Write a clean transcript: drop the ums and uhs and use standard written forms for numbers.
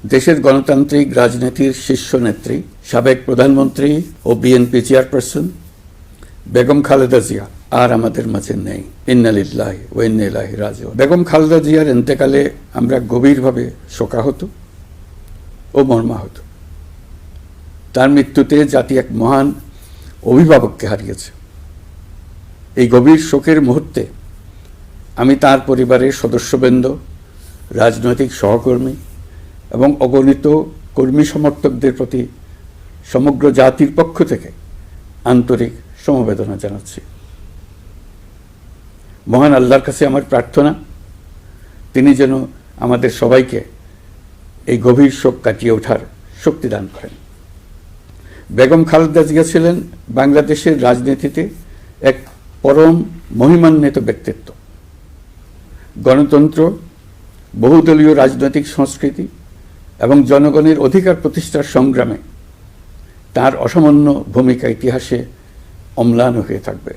দেশের গণতান্ত্রিক রাজনীতির শীর্ষ নেত্রী, সাবেক প্রধানমন্ত্রী ও বিএনপি চেয়ারপারসন বেগম খালেদা জিয়া আর আমাদের মাঝে নেই। ইন্না লিল্লাহি ওয়া ইন্না ইলাইহি রাজিউন। বেগম খালেদা জিয়ার ইন্তেকালে আমরা গভীরভাবে শোকাহত ও মর্মাহত। তার মৃত্যুতে জাতি এক মহান অভিভাবককে হারিয়েছে। এই গভীর শোকের মুহূর্তে আমি তার পরিবারের সদস্যবৃন্দ, রাজনৈতিক সহকর্মী এবং অগণিত কর্মী সমর্থকদের প্রতি সমগ্র জাতির পক্ষ থেকে আন্তরিক সমবেদনা জানাচ্ছি। মহান আল্লাহর কাছে আমার প্রার্থনা, তিনি যেন আমাদের সবাইকে এই গভীর শোক কাটিয়ে ওঠার শক্তি দান করেন। বেগম খালেদা জিয়া ছিলেন বাংলাদেশের রাজনীতিতে এক পরম মহিমান্বিত ব্যক্তিত্ব। গণতন্ত্র, বহুদলীয় রাজনৈতিক সংস্কৃতি এবং জনগণের অধিকার প্রতিষ্ঠার সংগ্রামে তার অসামান্য ভূমিকা ইতিহাসে অম্লান হয়ে থাকবে।